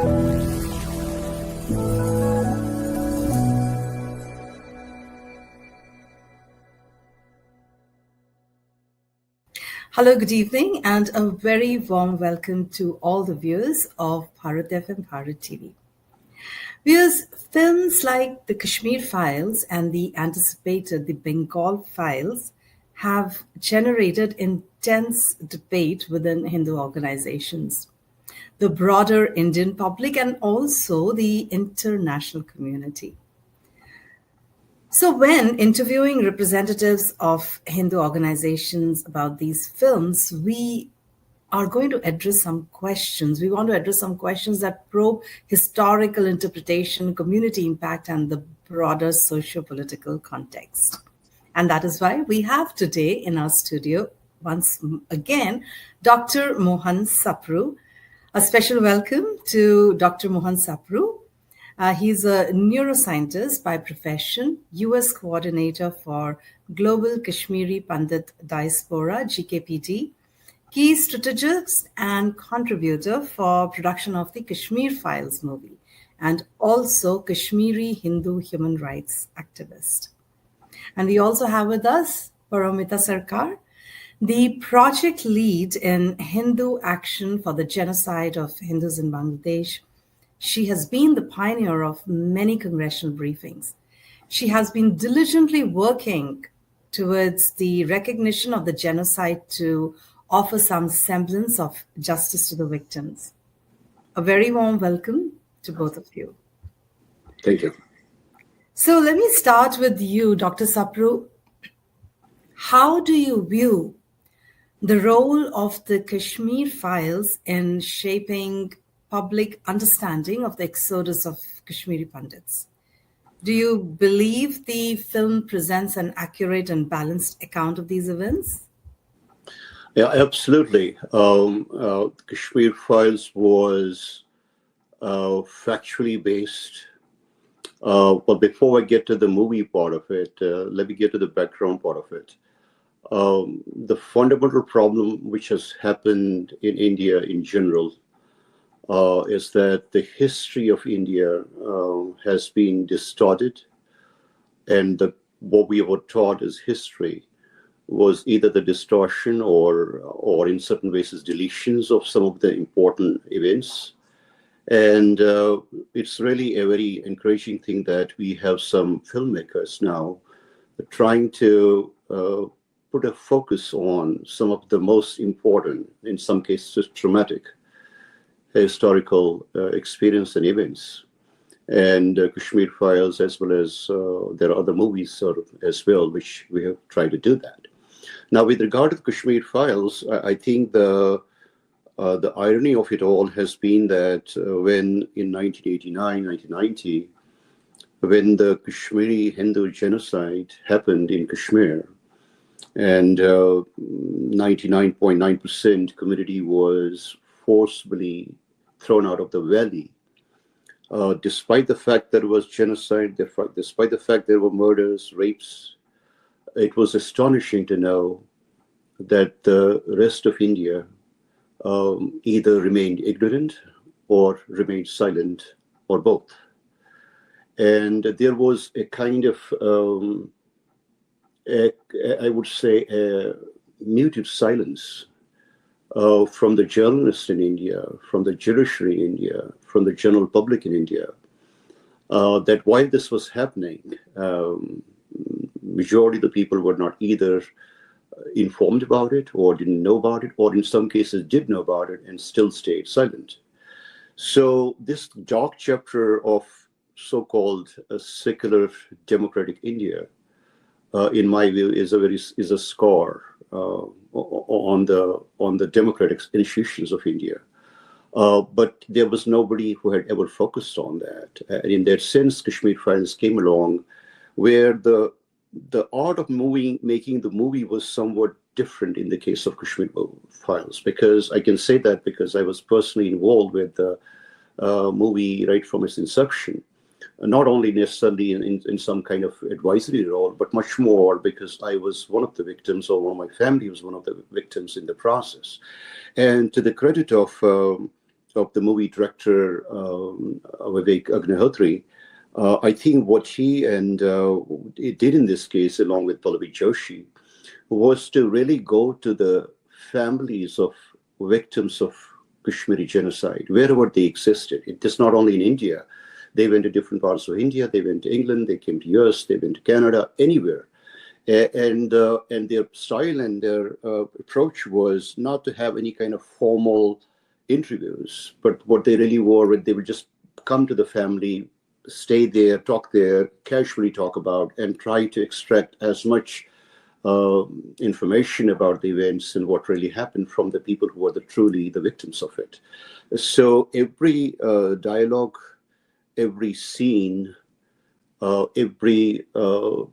Hello, good evening, and a very warm welcome to all the viewers of Bharat FM Bharat TV. Viewers, films like the Kashmir Files and the anticipated the Bengal Files have generated intense debate within Hindu organizations, the broader Indian public, and also the international community. So, when interviewing representatives of Hindu organizations about these films, we are going to address some questions. We want to address some questions that probe historical interpretation, community impact, and the broader socio-political context. And that is why we have today in our studio, once again, Dr. Mohan Sapru. A special welcome to Dr. Mohan Sapru. He's a neuroscientist by profession, US coordinator for Global Kashmiri Pandit Diaspora, GKPD, key strategist and contributor for production of the Kashmir Files movie, and also Kashmiri Hindu human rights activist. And we also have with us Paro Sarkar, the project lead in Hindu Action for the Genocide of Hindus in Bangladesh. She has been the pioneer of many congressional briefings. She has been diligently working towards the recognition of the genocide to offer some semblance of justice to the victims. A very warm welcome to both of you. Thank you. So let me start with you, Dr. Sapru. How do you view the role of the Kashmir Files in shaping public understanding of the exodus of Kashmiri Pandits? Do you believe the film presents an accurate and balanced account of these events? Yeah, absolutely. Kashmir Files was factually based. But before I get to the movie part of it, let me get to the background part of it. The fundamental problem which has happened in India in general is that the history of India has been distorted, and what we were taught as history was either the distortion or in certain cases deletions of some of the important events. And it's really a very encouraging thing that we have some filmmakers now trying to put a focus on some of the most important, in some cases traumatic, historical experience and events. And Kashmir Files, as well as there are other movies as well, which we have tried to do that. Now, with regard to the Kashmir Files, I think the irony of it all has been that when in 1989, 1990, when the Kashmiri Hindu genocide happened in Kashmir, and 99.9% community was forcibly thrown out of the valley, despite the fact that it was genocide, despite the fact there were murders, rapes, it was astonishing to know that the rest of India either remained ignorant or remained silent, or both. And there was a kind of, I would say, a muted silence from the journalists in India, from the judiciary in India, from the general public in India, that while this was happening, majority of the people were not either informed about it or didn't know about it, or in some cases did know about it and still stayed silent. So this dark chapter of so-called secular democratic India, in my view, is a scar on the democratic institutions of India. But there was nobody who had ever focused on that. And in that sense, Kashmir Files came along, where the art of making the movie was somewhat different in the case of Kashmir Files, because I can say that because I was personally involved with the movie right from its inception. Not only necessarily in some kind of advisory role, but much more because I was one of the victims, or one of my family was one of the victims in the process. And to the credit of of the movie director Vivek Agnihotri. I think what he did in this case, along with Pallavi Joshi, was to really go to the families of victims of Kashmiri genocide, wherever they existed. It is not only in India. They went to different parts of India. They went to England. They came to US. They went to Canada. Anywhere. And their style and their approach was not to have any kind of formal interviews, but what they really were, they would just come to the family, stay there, talk there, casually talk about, and try to extract as much information about the events and what really happened from the people who were truly the victims of it. So every dialogue, every scene, every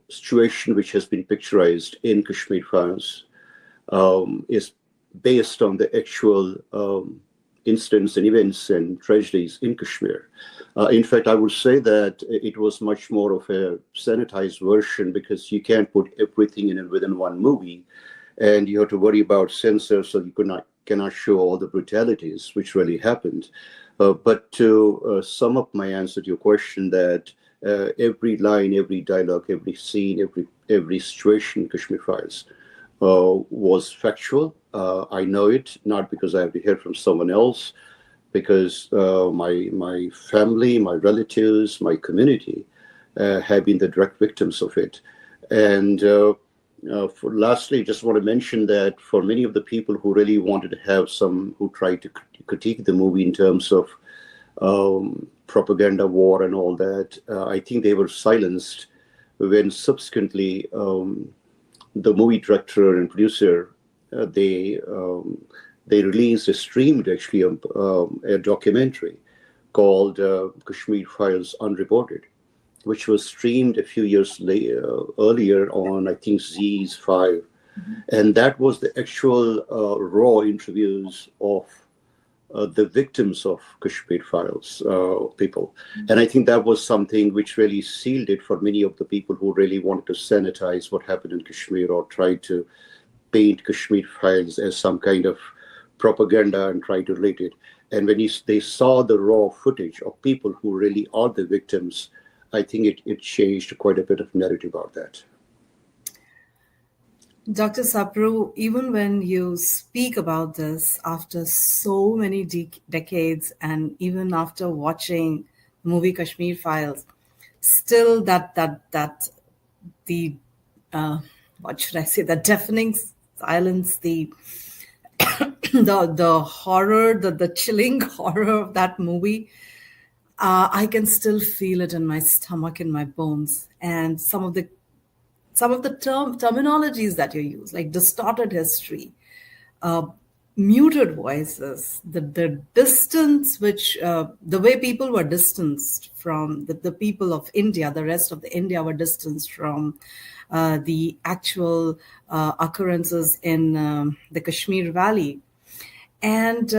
situation which has been picturized in Kashmir Files is based on the actual incidents and events and tragedies in Kashmir. In fact, I would say that it was much more of a sanitized version, because you can't put everything in within one movie, and you have to worry about censor, so you cannot show all the brutalities which really happened. But to sum up my answer to your question, that every line, every dialogue, every scene, every situation in Kashmir Files was factual. I know it not because I have to hear from someone else, because my family, my relatives, my community have been the direct victims of it. And lastly, just want to mention that for many of the people who really wanted to have who tried to critique the movie in terms of propaganda war and all that, I think they were silenced when subsequently the movie director and producer, they streamed actually a documentary called Kashmir Files Unreported, which was streamed a few years earlier on, I think, Z's 5. Mm-hmm. And that was the actual raw interviews of the victims of Kashmir Files people. Mm-hmm. And I think that was something which really sealed it for many of the people who really wanted to sanitize what happened in Kashmir, or try to paint Kashmir Files as some kind of propaganda and try to relate it. And when they saw the raw footage of people who really are the victims, I think it changed quite a bit of narrative about that. Dr. Sapru, even when you speak about this after so many decades, and even after watching the movie Kashmir Files, still that the what should I say? The deafening silence, the horror, the chilling horror of that movie. I can still feel it in my stomach, in my bones, and some of the terminologies that you use, like distorted history, muted voices, the distance which the way people were distanced from the people of India, the rest of the India were distanced from the actual occurrences in the Kashmir Valley, and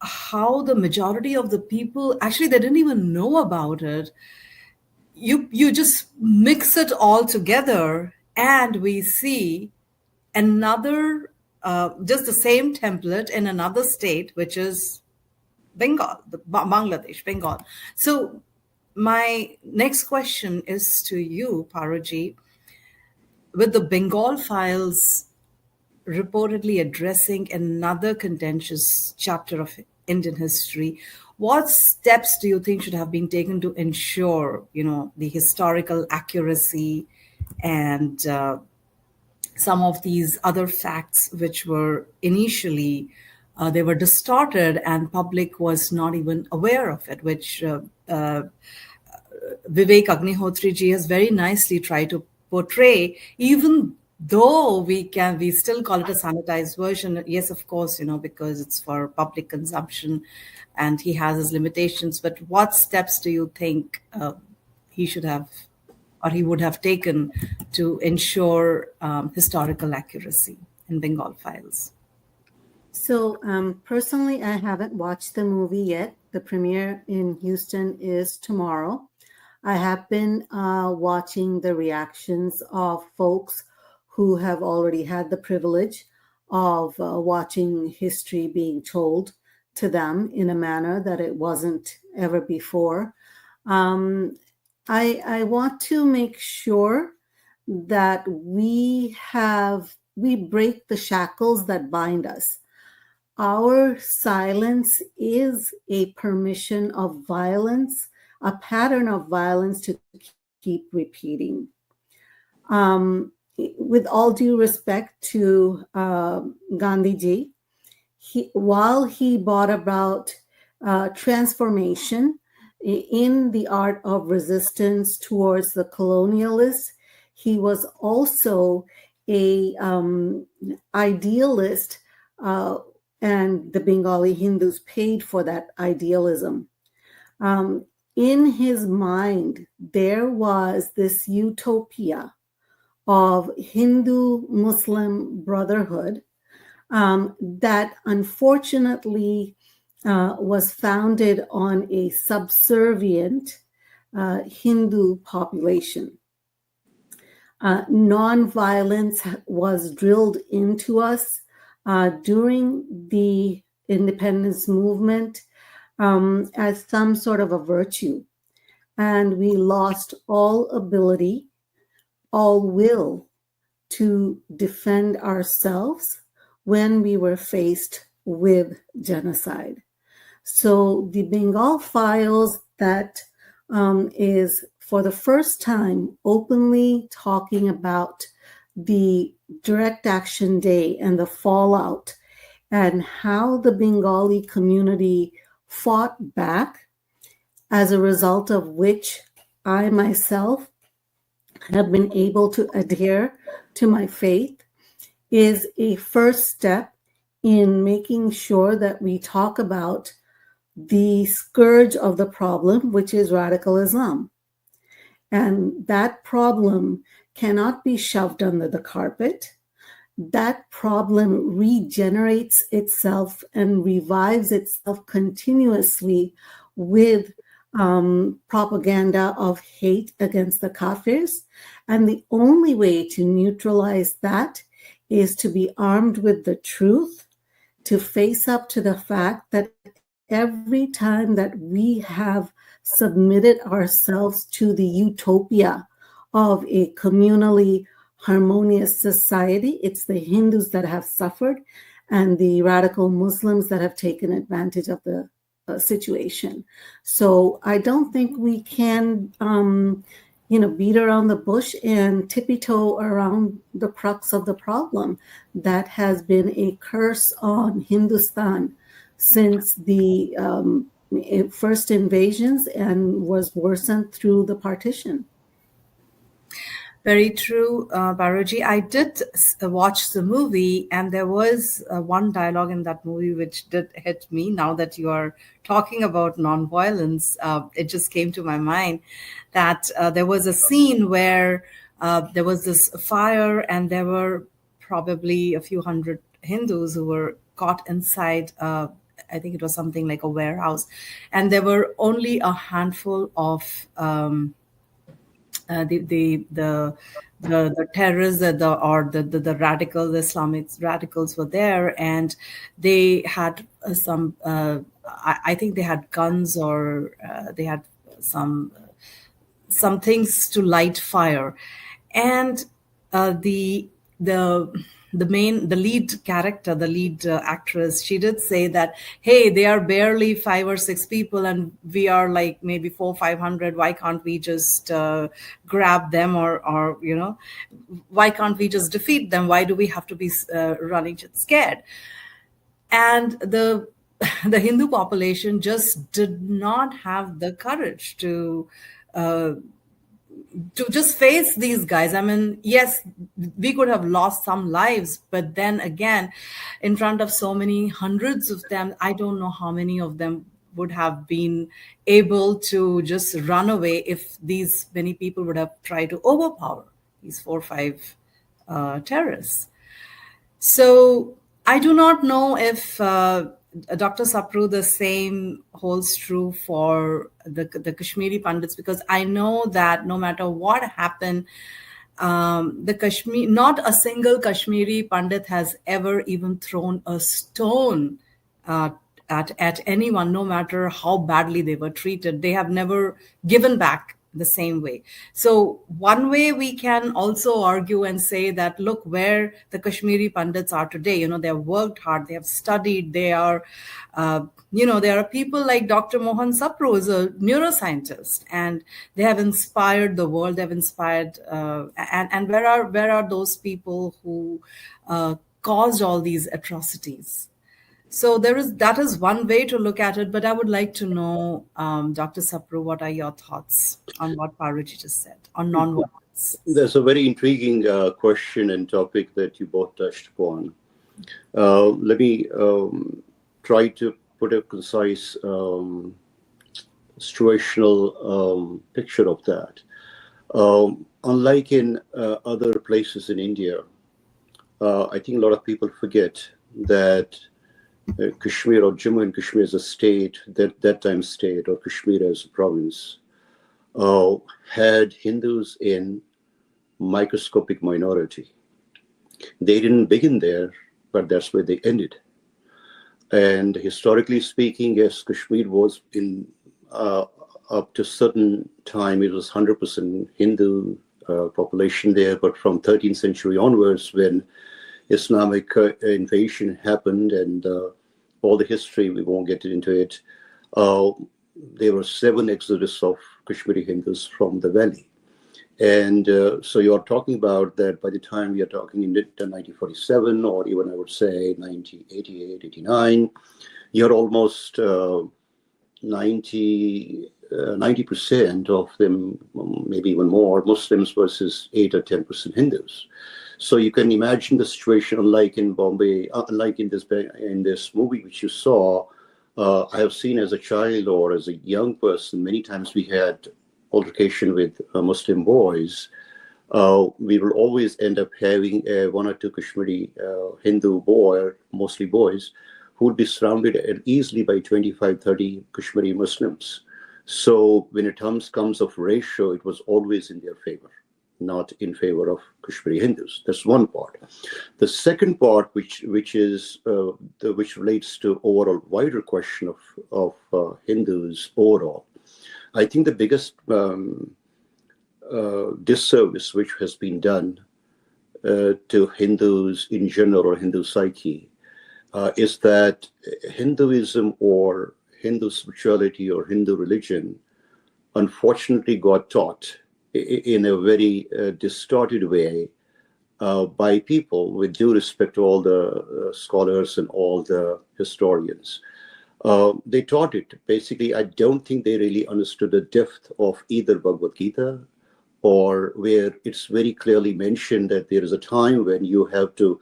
how the majority of the people, actually, they didn't even know about it. You just mix it all together, and we see another, just the same template in another state, which is Bengal, Bangladesh, Bengal. So my next question is to you, Paroji. With the Bengal Files reportedly addressing another contentious chapter of Indian history, what steps do you think should have been taken to ensure, the historical accuracy and some of these other facts which were initially they were distorted and public was not even aware of it, which Vivek Agnihotri ji has very nicely tried to portray, even though we still call it a sanitized version. Yes, of course, because it's for public consumption and he has his limitations. But what steps do you think he should have, or he would have taken, to ensure historical accuracy in Bengal Files? So personally, I haven't watched the movie yet. The premiere in Houston is tomorrow. I have been watching the reactions of folks who have already had the privilege of watching history being told to them in a manner that it wasn't ever before. I want to make sure that we break the shackles that bind us. Our silence is a permission of violence, a pattern of violence to keep repeating. With all due respect to Gandhiji, while he brought about transformation in the art of resistance towards the colonialists, he was also a idealist, and the Bengali Hindus paid for that idealism. In his mind, there was this utopia of Hindu-Muslim brotherhood that unfortunately was founded on a subservient Hindu population. Nonviolence was drilled into us during the independence movement as some sort of a virtue. And we lost all ability, all will to defend ourselves when we were faced with genocide. So the Bengal Files that is for the first time openly talking about the Direct Action Day and the fallout and how the Bengali community fought back, as a result of which I myself have been able to adhere to my faith, is a first step in making sure that we talk about the scourge of the problem, which is radical Islam. And that problem cannot be shoved under the carpet. That problem regenerates itself and revives itself continuously with propaganda of hate against the Kafirs. And the only way to neutralize that is to be armed with the truth, to face up to the fact that every time that we have submitted ourselves to the utopia of a communally harmonious society, it's the Hindus that have suffered and the radical Muslims that have taken advantage of the situation. So I don't think we can, beat around the bush and tippy-toe around the crux of the problem that has been a curse on Hindustan since the first invasions and was worsened through the partition. Very true, Paroji. I did watch the movie, and there was one dialogue in that movie which did hit me. Now that you are talking about nonviolence, it just came to my mind that there was a scene where there was this fire, and there were probably a few hundred Hindus who were caught inside. I think it was something like a warehouse, and there were only a handful of the terrorists, the radicals, the Islamic radicals were there, and they had some. I think they had guns, or they had some things to light fire, and the lead character, the lead actress, she did say that, hey, they are barely 5 or 6 people and we are like maybe 400-500. Why can't we just grab them, or why can't we just defeat them? Why do we have to be running scared? And the Hindu population just did not have the courage to just face these guys. I mean, yes, we could have lost some lives, but then again, in front of so many hundreds of them, I don't know how many of them would have been able to just run away if these many people would have tried to overpower these 4 or 5 terrorists. So I do not know if Dr. Sapru, the same holds true for the Kashmiri Pandits, because I know that no matter what happened, not a single Kashmiri Pandit has ever even thrown a stone at anyone, no matter how badly they were treated. They have never given back the same way. So one way we can also argue and say that, look where the Kashmiri Pandits are today. They have worked hard, they have studied, they are, there are people like Dr. Mohan Sapru is a neuroscientist, and they have inspired the world. They have inspired, and where are those people who caused all these atrocities? So that is one way to look at it, but I would like to know, Dr. Sapru, what are your thoughts on what Parvati just said on non-violence? There's a very intriguing question and topic that you both touched upon. Let me try to put a concise situational picture of that. Unlike in other places in India, I think a lot of people forget that Kashmir, or Jammu and Kashmir as a state, that time state, or Kashmir as a province, had Hindus in microscopic minority. They didn't begin there, but that's where they ended. And historically speaking, yes, Kashmir was in up to a certain time, it was 100% Hindu population there. But from 13th century onwards, when Islamic invasion happened, and all the history, we won't get into it, there were 7 exodus of Kashmiri Hindus from the valley. And so you're talking about that by the time we are talking in 1947, or even I would say 1988, 89, you're almost 90% of them, maybe even more, Muslims versus 8 or 10% Hindus. So you can imagine the situation, unlike in Bombay, unlike in this movie which you saw. I have seen as a child or as a young person, many times we had altercation with Muslim boys. We will always end up having 1 or 2 Kashmiri Hindu boy, mostly boys, who would be surrounded easily by 25, 30 Kashmiri Muslims. So when it comes of ratio, it was always in their favor, not in favor of Kashmiri Hindus. That's one part. The second part, which relates to overall wider question of Hindus overall, I think the biggest disservice which has been done to Hindus in general, or Hindu psyche, is that Hinduism or Hindu spirituality or Hindu religion unfortunately got taught in a very distorted way by people, with due respect to all the scholars and all the historians. They taught it. Basically, I don't think they really understood the depth of either Bhagavad Gita, or where it's very clearly mentioned that there is a time when you have to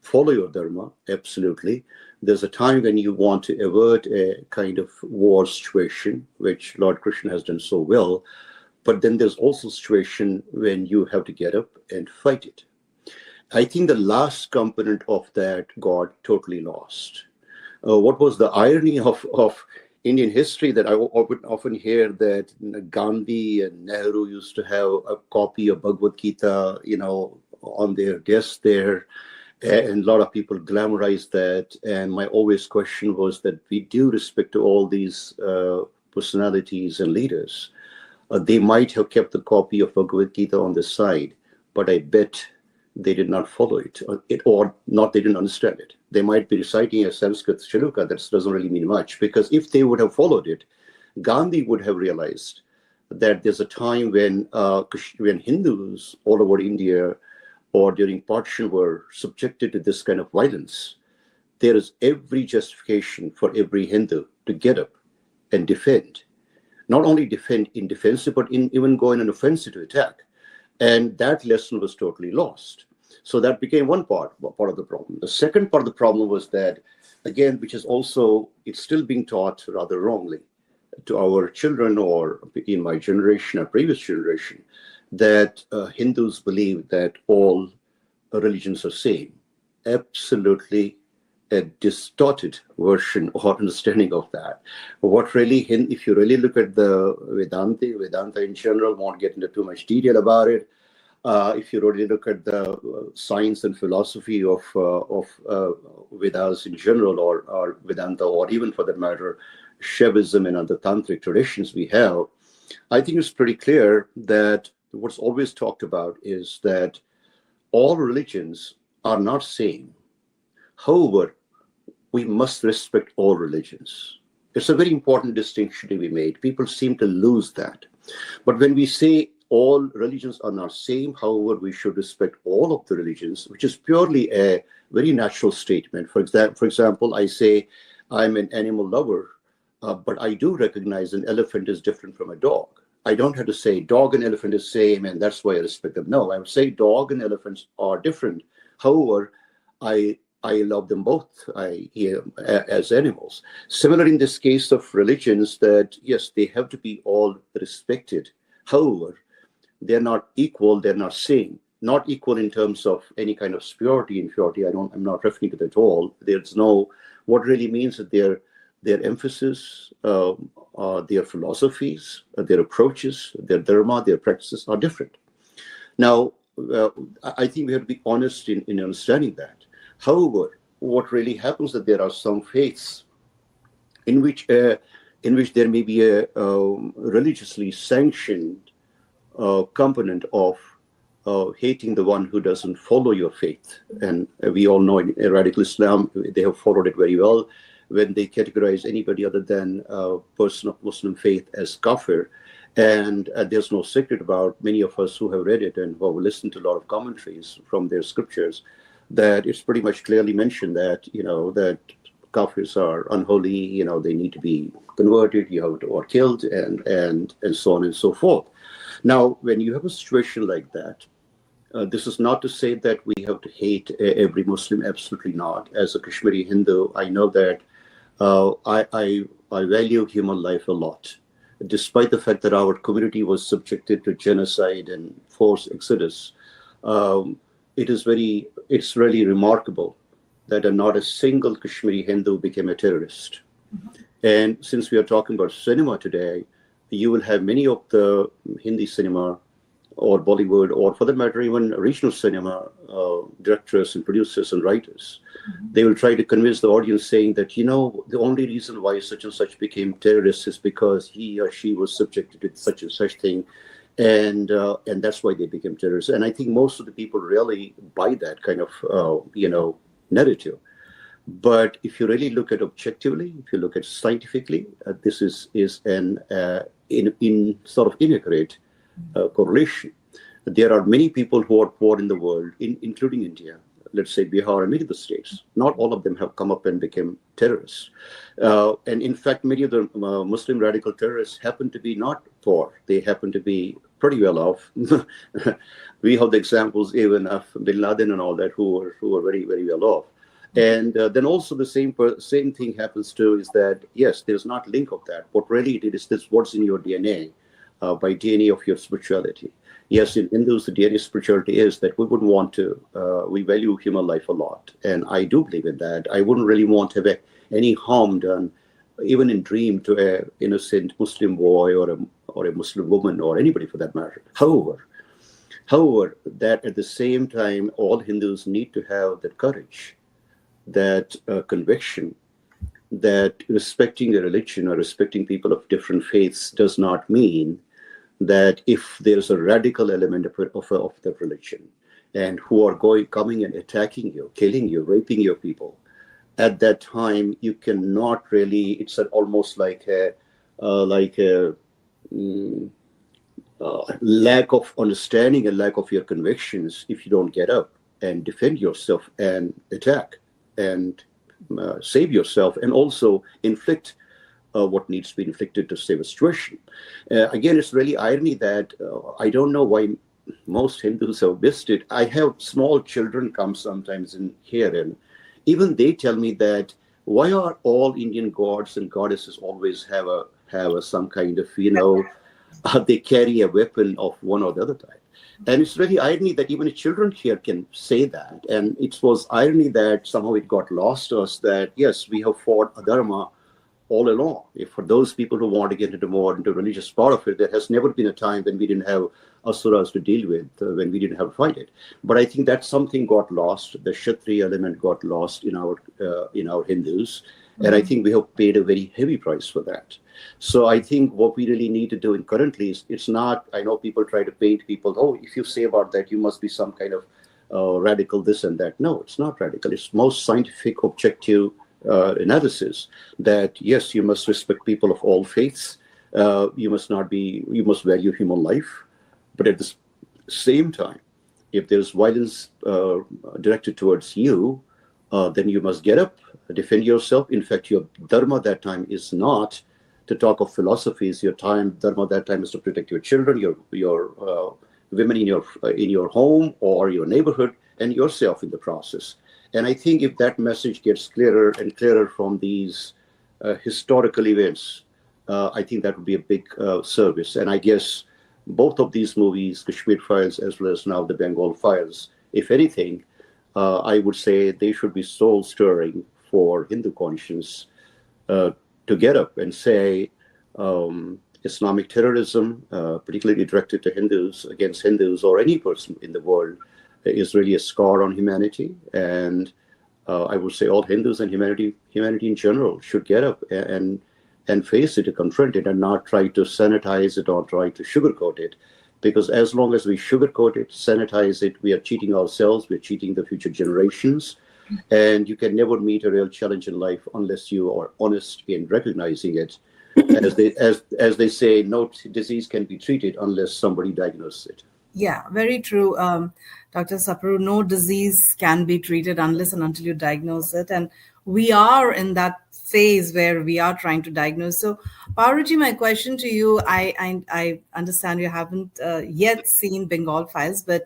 follow your dharma, absolutely. There's a time when you want to avert a kind of war situation, which Lord Krishna has done so well. But then there's also a situation when you have to get up and fight it. I think the last component of that got totally lost. What was the irony of Indian history, that I would often hear that Gandhi and Nehru used to have a copy of Bhagavad Gita, on their desk there, and a lot of people glamorized that. And my always question was that, we do respect to all these personalities and leaders. They might have kept the copy of Bhagavad Gita on the side, but I bet they did not follow it, or not, they didn't understand it. They might be reciting a Sanskrit shloka that doesn't really mean much, because if they would have followed it, Gandhi would have realized that there's a time when Hindus all over India or during partition were subjected to this kind of violence. There is every justification for every Hindu to get up and defend. Not only defend in defensive, but even go in an offensive to attack. And that lesson was totally lost. So that became one part of the problem. The second part of the problem was that, again, which is also, it's still being taught rather wrongly to our children, or in my generation or previous generation, that Hindus believe that all religions are same. Absolutely a distorted version or understanding of that. What really, if you really look at the Vedanta in general, won't get into too much detail about it. If you really look at the science and philosophy of Vedas in general, or Vedanta, or even for that matter, Shaivism and other tantric traditions we have, I think it's pretty clear that what's always talked about is that all religions are not same. However, we must respect all religions. It's a very important distinction to be made. People seem to lose that. But when we say all religions are not same, however, we should respect all of the religions, which is purely a very natural statement. For example, I say I'm an animal lover, but I do recognize an elephant is different from a dog. I don't have to say dog and elephant is same and that's why I respect them. No, I would say dog and elephants are different. However, I love them both as animals. Similar in this case of religions, that yes, they have to be all respected. However, they're not equal, they're not same. Not equal in terms of any kind of superiority, inferiority. I'm not referring to that at all. There's no, what really means that their emphasis, their philosophies, their approaches, their dharma, their practices are different. Now, I think we have to be honest in understanding that. However, what really happens is that there are some faiths in which there may be a religiously sanctioned component of hating the one who doesn't follow your faith. And we all know in radical Islam, they have followed it very well when they categorize anybody other than a person of Muslim faith as kafir. And there's no secret about many of us who have read it and who have listened to a lot of commentaries from their scriptures, that it's pretty much clearly mentioned that, that kafirs are unholy, they need to be converted, or killed, and so on and so forth. Now, when you have a situation like that, this is not to say that we have to hate every Muslim, absolutely not. As a Kashmiri Hindu, I know that I value human life a lot. Despite the fact that our community was subjected to genocide and forced exodus, it's really remarkable that not a single Kashmiri Hindu became a terrorist. Mm-hmm. And since we are talking about cinema today, you will have many of the Hindi cinema or Bollywood, or for that matter, even regional cinema directors and producers and writers. Mm-hmm. They will try to convince the audience saying that, the only reason why such and such became terrorists is because he or she was subjected to such and such thing. And that's why they became terrorists. And I think most of the people really buy that kind of, narrative. But if you really look at objectively, if you look at scientifically, this is an in sort of inaccurate correlation. There are many people who are poor in the world, including India, let's say Bihar and many of the states. Not all of them have come up and become terrorists. And in fact, many of the Muslim radical terrorists happen to be not poor. They happen to be pretty well off. We have the examples even of Bin Laden and all that who are very, very well off. And then also the same thing happens too, is that, yes, there's not link of that. What really it is this what's in your DNA, by DNA of your spirituality. Yes, in Hindus, the DNA spirituality is that we wouldn't want to, we value human life a lot. And I do believe in that. I wouldn't really want to have any harm done, even in dream, to an innocent Muslim boy or a Muslim woman or anybody for that matter. However, that at the same time, all Hindus need to have that courage, that conviction, that respecting a religion or respecting people of different faiths does not mean that if there's a radical element of the religion and who are coming and attacking you, killing you, raping your people, at that time you cannot really, it's almost like a lack of understanding and lack of your convictions if you don't get up and defend yourself and attack and save yourself and also inflict what needs to be inflicted to save a situation. Again, it's really irony that I don't know why most Hindus have missed it. I have small children come sometimes in here, and even they tell me that why are all Indian gods and goddesses always have some kind of, they carry a weapon of one or the other type. And it's really irony that even children here can say that. And it was irony that somehow it got lost to us that, yes, we have fought adharma all along. If for those people who want to get into more into religious part of it, there has never been a time when we didn't have asuras to deal with, when we didn't have to fight it. But I think that something got lost. The Kshatriya element got lost in our Hindus, and I think we have paid a very heavy price for that. So I think what we really need to do in currently is, it's not, I know people try to paint people, oh, if you say about that, you must be some kind of radical this and that. No, it's not radical. It's most scientific, objective analysis that, yes, you must respect people of all faiths. You must value human life. But at the same time, if there's violence directed towards you, then you must get up, defend yourself. In fact, your dharma that time is not to talk of philosophies. Your dharma that time is to protect your children, your women in your home or your neighborhood, and yourself in the process. And I think if that message gets clearer and clearer from these historical events, I think that would be a big service. And I guess both of these movies, Kashmir Files as well as now the Bengal Files, if anything, I would say they should be soul stirring for Hindu conscience to get up and say Islamic terrorism, particularly directed to Hindus, against Hindus or any person in the world, is really a scar on humanity. And I would say all Hindus and humanity in general should get up and face it, to confront it, and not try to sanitize it or try to sugarcoat it. Because as long as we sugarcoat it, sanitize it, we are cheating ourselves, we're cheating the future generations. And you can never meet a real challenge in life unless you are honest in recognizing it. As they say, no disease can be treated unless somebody diagnoses it. Yeah, very true, Dr. Sapru. No disease can be treated unless and until you diagnose it. And we are in that phase where we are trying to diagnose. So, Paroji, my question to you, I understand you haven't yet seen Bengal Files, but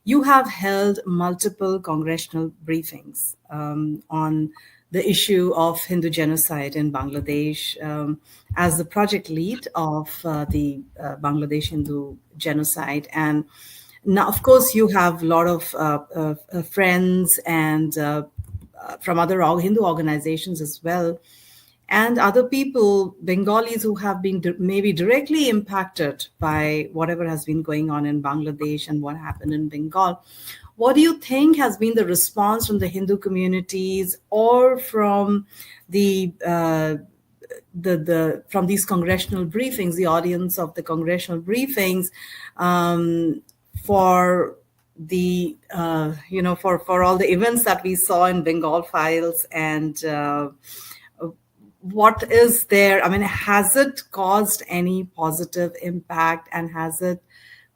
you have held multiple congressional briefings on the issue of Hindu genocide in Bangladesh as the project lead of the Bangladesh Hindu genocide. And now, of course, you have a lot of friends and from other Hindu organizations as well, and other people, Bengalis, who have been maybe directly impacted by whatever has been going on in Bangladesh and what happened in Bengal. What do you think has been the response from the Hindu communities or from from these congressional briefings, the audience of the congressional briefings, for the for all the events that we saw in Bengal Files, and what is there? I mean, has it caused any positive impact, and has it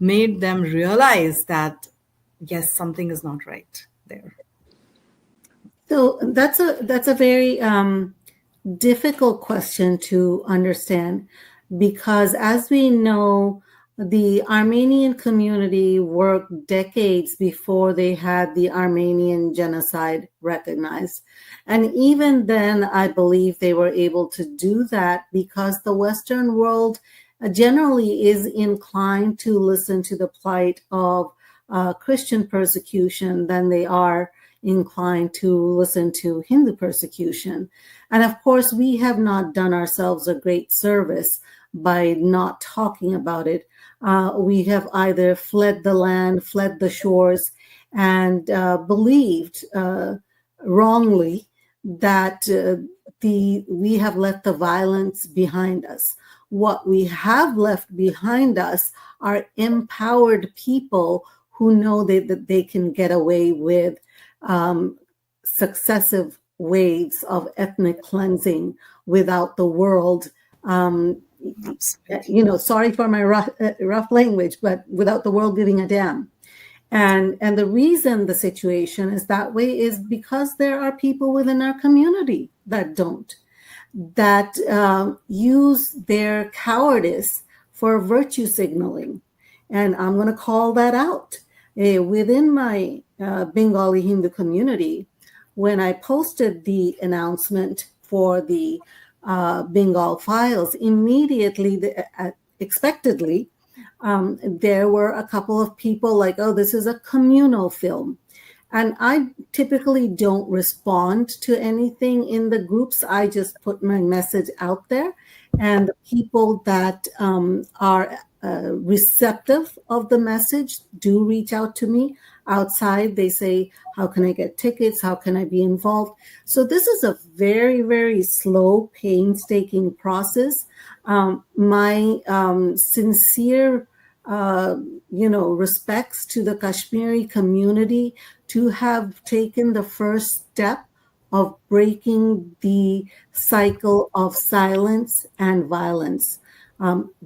made them realize that yes, something is not right there? So that's a very difficult question to understand, because as we know, the Armenian community worked decades before they had the Armenian genocide recognized. And even then, I believe they were able to do that because the Western world generally is inclined to listen to the plight of Christian persecution than they are inclined to listen to Hindu persecution. And of course, we have not done ourselves a great service by not talking about it. We have either fled the land, fled the shores, and believed wrongly that we have left the violence behind us. What we have left behind us are empowered people who know that they can get away with successive waves of ethnic cleansing without the world, sorry for my rough language, but without the world giving a damn. And the reason the situation is that way is because there are people within our community that don't, that use their cowardice for virtue signaling. And I'm going to call that out. Within my Bengali Hindu community, when I posted the announcement for the Bengal Files, immediately, expectedly, there were a couple of people like, oh, this is a communal film. And I typically don't respond to anything in the groups. I just put my message out there, and the people that are receptive of the message do reach out to me outside. They say, how can I get tickets? How can I be involved? So this is a very, very slow, painstaking process. My sincere respects to the Kashmiri community to have taken the first step of breaking the cycle of silence and violence.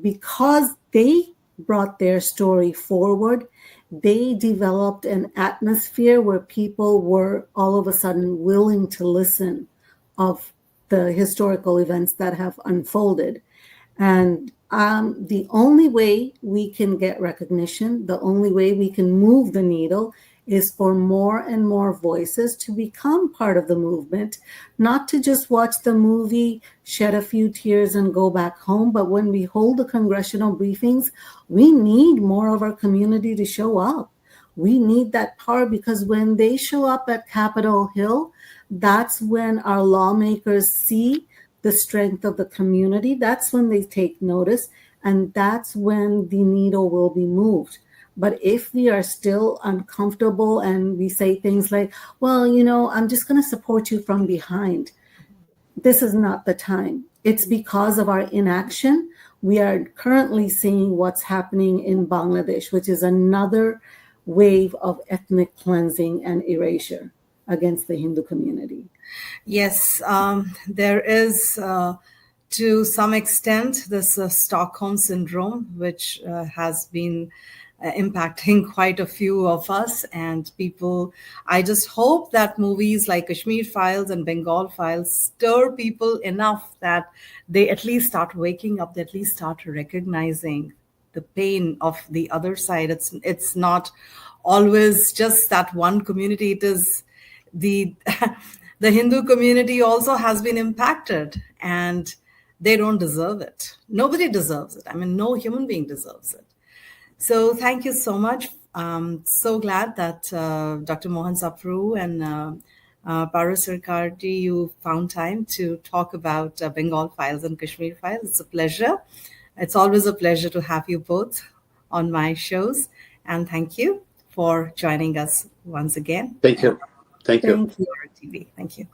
Because they brought their story forward, they developed an atmosphere where people were all of a sudden willing to listen of the historical events that have unfolded. And the only way we can get recognition, the only way we can move the needle is for more and more voices to become part of the movement, not to just watch the movie, shed a few tears and go back home. But when we hold the congressional briefings, we need more of our community to show up. We need that power, because when they show up at Capitol Hill, that's when our lawmakers see the strength of the community. That's when they take notice, and that's when the needle will be moved. But if we are still uncomfortable and we say things like, well, I'm just going to support you from behind, this is not the time. It's because of our inaction. We are currently seeing what's happening in Bangladesh, which is another wave of ethnic cleansing and erasure against the Hindu community. Yes, there is, to some extent, this Stockholm syndrome, which has been impacting quite a few of us and people. I just hope that movies like Kashmir Files and Bengal Files stir people enough that they at least start waking up, they at least start recognizing the pain of the other side. It's not always just that one community. It is the the Hindu community also has been impacted, and they don't deserve it. Nobody deserves it. I mean, no human being deserves it. So thank you so much. So glad that Dr. Mohan Sapru and Paro Sarkar ji, you found time to talk about Bengal Files and Kashmir Files. It's a pleasure. It's always a pleasure to have you both on my shows. And thank you for joining us once again. Thank you. Thank you. Thank you. TV. Thank you.